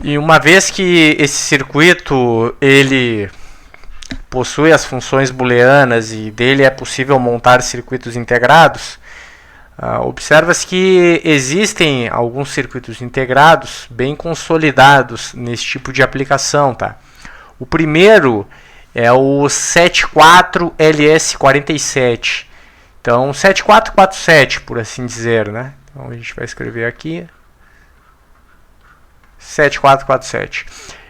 E uma vez que esse circuito ele possui as funções booleanas e dele é possível montar circuitos integrados, observa-se que existem alguns circuitos integrados bem consolidados nesse tipo de aplicação. Tá? O primeiro é o 74LS47. Então, 7447, por assim dizer. Né? Então, a gente vai escrever aqui. 7447.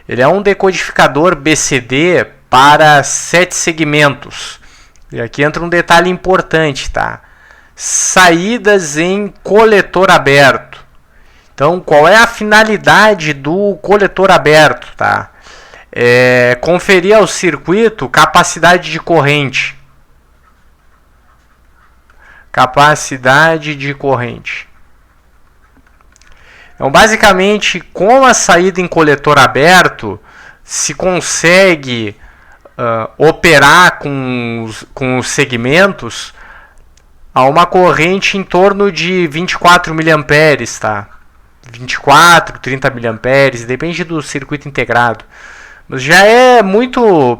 Ele é um decodificador BCD para 7 segmentos. E aqui entra um detalhe importante, tá? Saídas em coletor aberto. Então, qual é a finalidade do coletor aberto, tá? Conferir ao circuito capacidade de corrente. Capacidade de corrente. Então, basicamente, com a saída em coletor aberto, se consegue operar com os segmentos a uma corrente em torno de 24 mA, tá? 24, 30 mA, depende do circuito integrado. Mas já é muito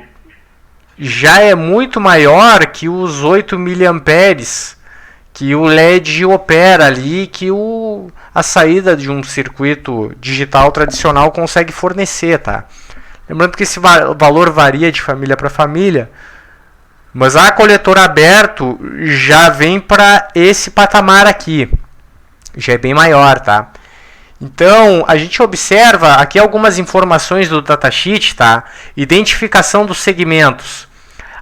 maior que os 8 mA que o LED opera ali, que a saída de um circuito digital tradicional consegue fornecer, tá? Lembrando que esse valor varia de família para família, mas a coletor aberto já vem para esse patamar aqui, já é bem maior, tá? Então, a gente observa aqui algumas informações do datasheet, tá? Identificação dos segmentos.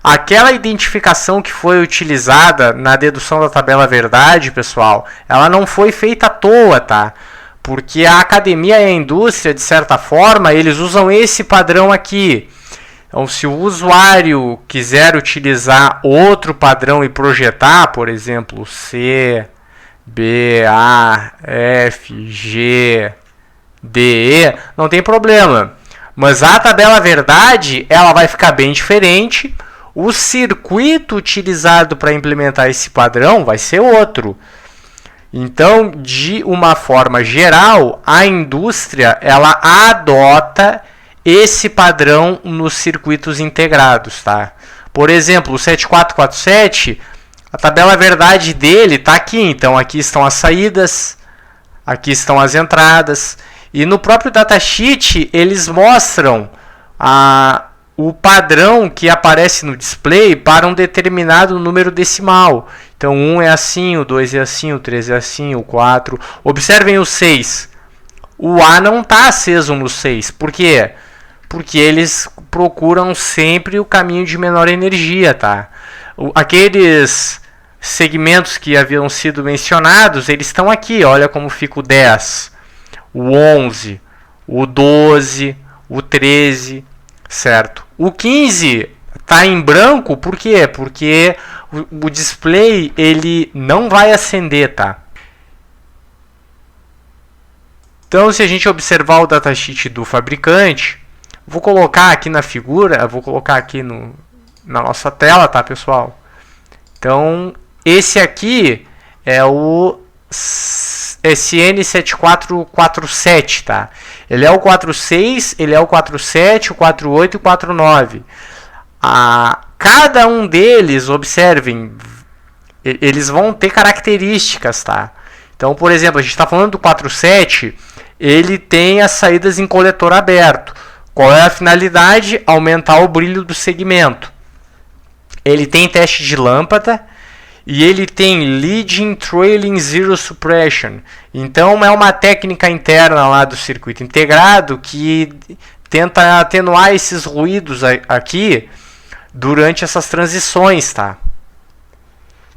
Aquela identificação que foi utilizada na dedução da tabela verdade, pessoal, ela não foi feita à toa, tá? Porque a academia e a indústria, de certa forma, eles usam esse padrão aqui. Então, se o usuário quiser utilizar outro padrão e projetar, por exemplo, C, B, A, F, G, D, E, não tem problema. Mas a tabela verdade, ela vai ficar bem diferente. O circuito utilizado para implementar esse padrão vai ser outro. Então, de uma forma geral, a indústria ela adota esse padrão nos circuitos integrados, tá? Por exemplo, o 7447, a tabela verdade dele está aqui. Então, aqui estão as saídas, aqui estão as entradas. E no próprio datasheet, eles mostram o padrão que aparece no display para um determinado número decimal. Então, 1 é assim, o 2 é assim, o 3 é assim, o 4. Observem o 6. O A não está aceso no 6. Por quê? Porque eles procuram sempre o caminho de menor energia, tá? Aqueles segmentos que haviam sido mencionados, eles estão aqui. Olha como fica o 10, o 11, o 12, o 13, certo? O 15 está em branco, por quê? Porque o display ele não vai acender, tá? Então, se a gente observar o datasheet do fabricante, vou colocar aqui na figura, vou colocar aqui na nossa tela, tá, pessoal? Então, esse aqui é o SN7447, tá? Ele é o 46, ele é o 47, o 48 e o 49. Cada um deles, observem, eles vão ter características, tá? Então, por exemplo, a gente está falando do 47, ele tem as saídas em coletor aberto. Qual é a finalidade? Aumentar o brilho do segmento. Ele tem teste de lâmpada e ele tem Leading Trailing Zero Suppression. Então é uma técnica interna lá do circuito integrado que tenta atenuar esses ruídos aqui durante essas transições, tá?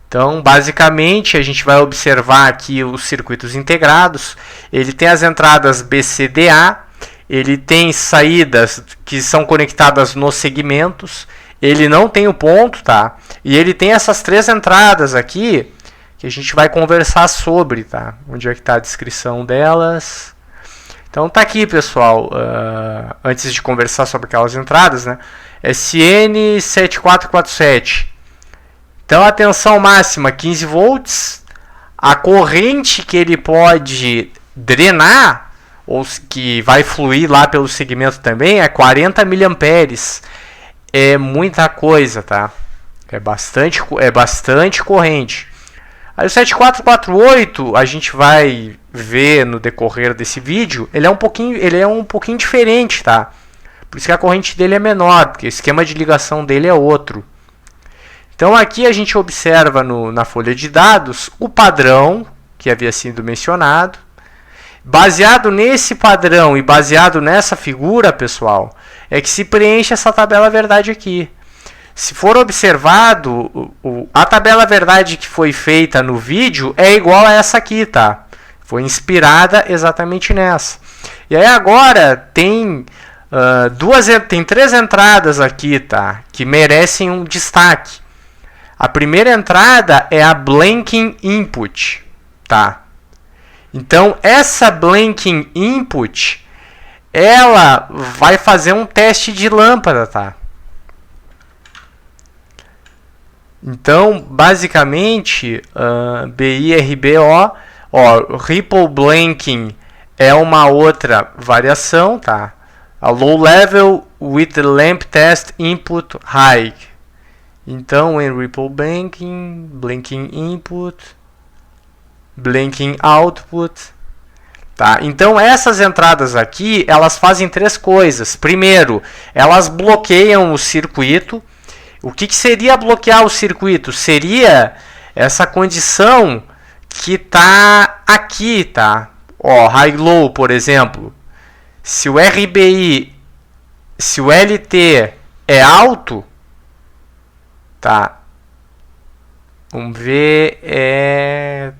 Então, basicamente, a gente vai observar aqui os circuitos integrados. Ele tem as entradas BCDA, ele tem saídas que são conectadas nos segmentos, ele não tem o ponto, tá? E ele tem essas 3 entradas aqui que a gente vai conversar sobre, tá? Onde é que está a descrição delas? Então tá aqui, pessoal, antes de conversar sobre aquelas entradas, né? SN7447. Então a tensão máxima 15 volts, a corrente que ele pode drenar, ou que vai fluir lá pelo segmento também, é 40 miliamperes. É muita coisa, tá? É bastante corrente. Aí o 7448, a gente vai ver no decorrer desse vídeo, ele é um pouquinho diferente, tá? Por isso que a corrente dele é menor, porque o esquema de ligação dele é outro. Então aqui a gente observa na folha de dados o padrão que havia sido mencionado. Baseado nesse padrão e baseado nessa figura, pessoal, é que se preenche essa tabela verdade aqui. Se for observado, a tabela verdade que foi feita no vídeo é igual a essa aqui, tá? Foi inspirada exatamente nessa. E aí agora tem três entradas aqui, tá? Que merecem um destaque. A primeira entrada é a Blanking Input, tá? Então essa Blanking Input, ela vai fazer um teste de lâmpada, tá? Então, basicamente, BIRBO, Ripple Blanking é uma outra variação, tá? A Low Level with the Lamp Test Input High. Então, em Ripple Blanking, Blanking Input, Blanking Output, tá? Então, essas entradas aqui, elas fazem três coisas. Primeiro, elas bloqueiam o circuito. O que seria bloquear o circuito? Seria essa condição que está aqui, tá? Ó, high-low, por exemplo. Se o RBI, se o LT é alto, tá? Vamos ver, é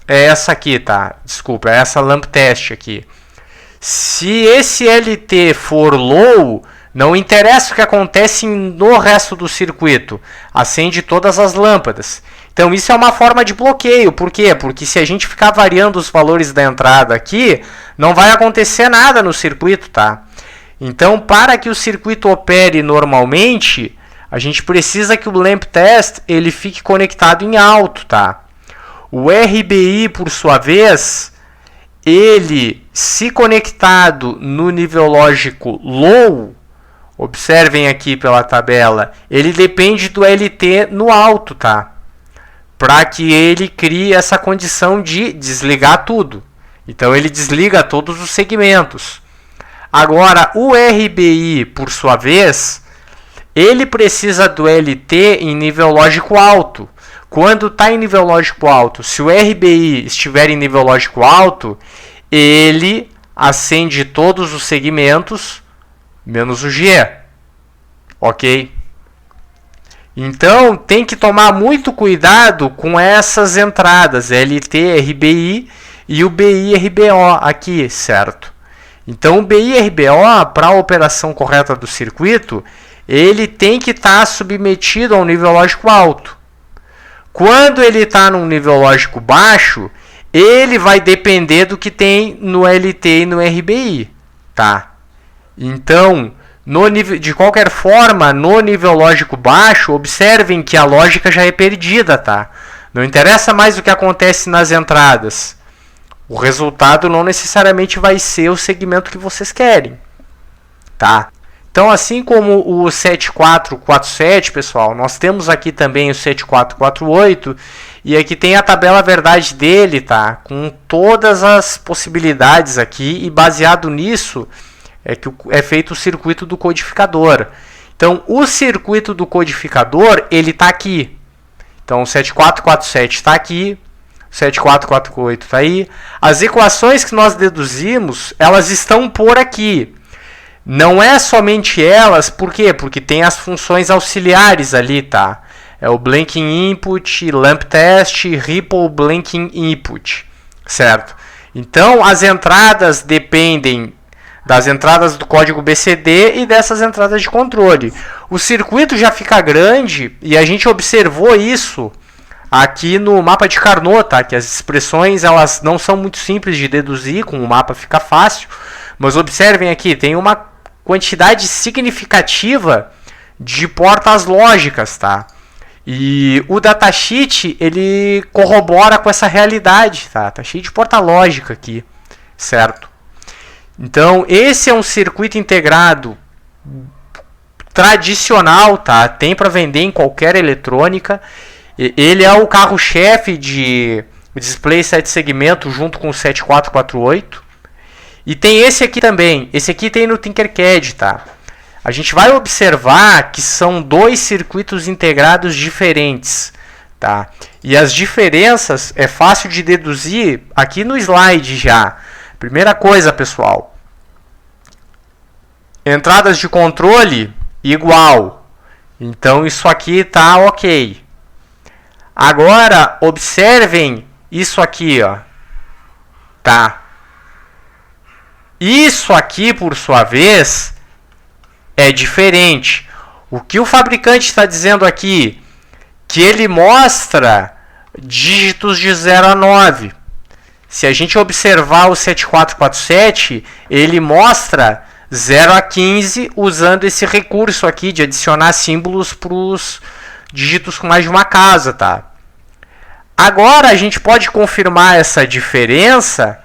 essa aqui, tá? Desculpa, é essa lamp test aqui. Se esse LT for low, não interessa o que acontece no resto do circuito, acende todas as lâmpadas. Então isso é uma forma de bloqueio. Por quê? Porque se a gente ficar variando os valores da entrada aqui, não vai acontecer nada no circuito, tá? Então, para que o circuito opere normalmente, a gente precisa que o lamp test ele fique conectado em alto, tá? O RBI, por sua vez, ele, se conectado no nível lógico low, observem aqui pela tabela, ele depende do LT no alto, tá? Para que ele crie essa condição de desligar tudo. Então ele desliga todos os segmentos. Agora, o RBI, por sua vez, ele precisa do LT em nível lógico alto. Quando está em nível lógico alto, se o RBI estiver em nível lógico alto, ele acende todos os segmentos, menos o G. Ok? Então, tem que tomar muito cuidado com essas entradas, LT, RBI e o BI, RBO aqui, certo? Então, o BI, RBO, para a operação correta do circuito, ele tem que estar submetido a um nível lógico alto. Quando ele está num nível lógico baixo, ele vai depender do que tem no LT e no RBI, tá? Então, de qualquer forma, no nível lógico baixo, observem que a lógica já é perdida, tá? Não interessa mais o que acontece nas entradas. O resultado não necessariamente vai ser o segmento que vocês querem, tá? Então, assim como o 7447, pessoal, nós temos aqui também o 7448 e aqui tem a tabela verdade dele, tá? Com todas as possibilidades aqui e baseado nisso é que é feito o circuito do codificador. Então, o circuito do codificador, ele está aqui. Então, o 7447 está aqui, o 7448 está aí. As equações que nós deduzimos, elas estão por aqui. Não é somente elas, por quê? Porque tem as funções auxiliares ali, tá? É o Blanking Input, Lamp Test, Ripple Blanking Input, certo? Então, as entradas dependem das entradas do código BCD e dessas entradas de controle. O circuito já fica grande e a gente observou isso aqui no mapa de Carnot, tá? Que as expressões elas não são muito simples de deduzir, com o mapa fica fácil, mas observem aqui, tem uma quantidade significativa de portas lógicas, tá? E o datasheet, ele corrobora com essa realidade, tá? Tá cheio de porta lógica aqui, certo? Então, esse é um circuito integrado tradicional, tá? Tem para vender em qualquer eletrônica. Ele é o carro-chefe de display 7 segmento junto com o 7448. E tem esse aqui também. Esse aqui tem no Tinkercad, tá? A gente vai observar que são dois circuitos integrados diferentes, tá? E as diferenças é fácil de deduzir aqui no slide já. Primeira coisa, pessoal. Entradas de controle igual. Então isso aqui tá ok. Agora observem isso aqui, ó. Tá? Isso aqui, por sua vez, é diferente. O que o fabricante está dizendo aqui? Que ele mostra dígitos de 0 a 9. Se a gente observar o 7447, ele mostra 0 a 15 usando esse recurso aqui de adicionar símbolos para os dígitos com mais de uma casa, tá? Agora a gente pode confirmar essa diferença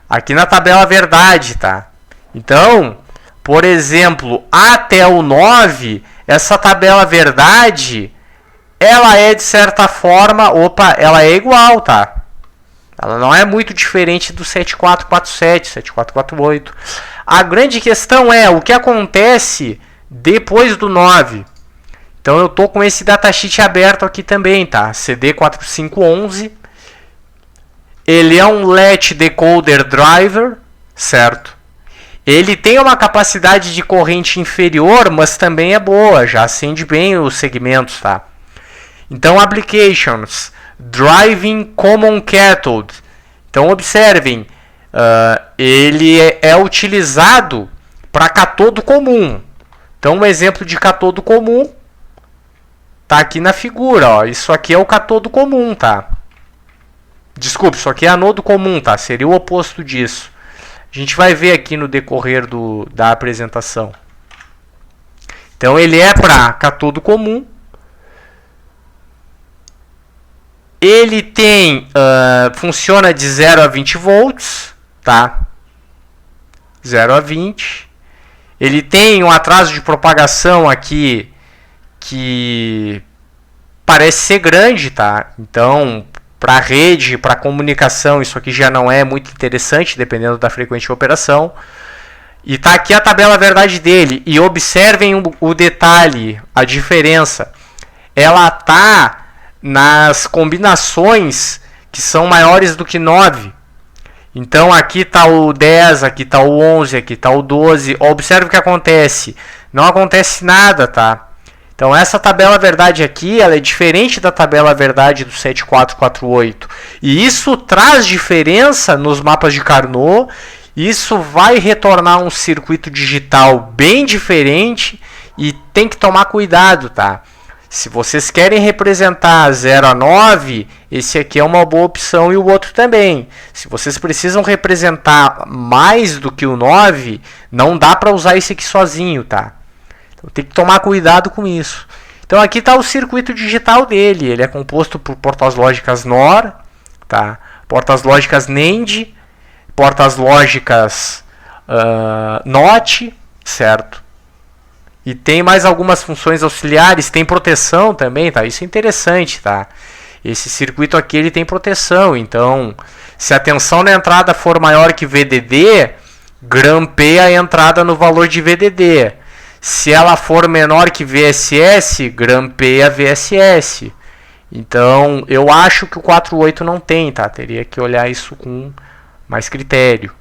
aqui na tabela verdade, tá? Então, por exemplo, até o 9, essa tabela verdade, ela é de certa forma, ela é igual, tá? Ela não é muito diferente do 7447, 7448. A grande questão é o que acontece depois do 9. Então eu tô com esse datasheet aberto aqui também, tá? CD4511. Ele é um latch decoder driver, certo? Ele tem uma capacidade de corrente inferior, mas também é boa, já acende bem os segmentos, tá? Então, applications, driving common cathode. Então, observem, ele é utilizado para catodo comum. Então, um exemplo de catodo comum tá aqui na figura, ó. Isso aqui é o catodo comum, tá? Desculpe, isso aqui é anodo comum, tá? Seria o oposto disso. A gente vai ver aqui no decorrer da apresentação. Então, ele é para catodo comum. Ele tem, funciona de 0 a 20 volts, tá? 0 a 20. Ele tem um atraso de propagação aqui que parece ser grande, tá? Então, para rede, para comunicação, isso aqui já não é muito interessante, dependendo da frequência de operação. E tá aqui a tabela verdade dele. E observem o detalhe, a diferença. Ela tá nas combinações que são maiores do que 9. Então aqui está o 10, aqui está o 11, aqui está o 12. Observe o que acontece. Não acontece nada, tá? Então essa tabela verdade aqui, ela é diferente da tabela verdade do 7448. E isso traz diferença nos mapas de Carnot. Isso vai retornar um circuito digital bem diferente e tem que tomar cuidado, tá? Se vocês querem representar 0 a 9, esse aqui é uma boa opção e o outro também. Se vocês precisam representar mais do que o 9, não dá para usar esse aqui sozinho, tá? Então tem que tomar cuidado com isso. Então aqui está o circuito digital dele. Ele é composto por portas lógicas NOR, tá? Portas lógicas NAND, portas lógicas NOT, certo? E tem mais algumas funções auxiliares, tem proteção também, tá? Isso é interessante, tá? Esse circuito aqui ele tem proteção, então se a tensão na entrada for maior que VDD, grampeia a entrada no valor de VDD. Se ela for menor que VSS, grampeia VSS. Então eu acho que o 48 não tem, tá? Teria que olhar isso com mais critério.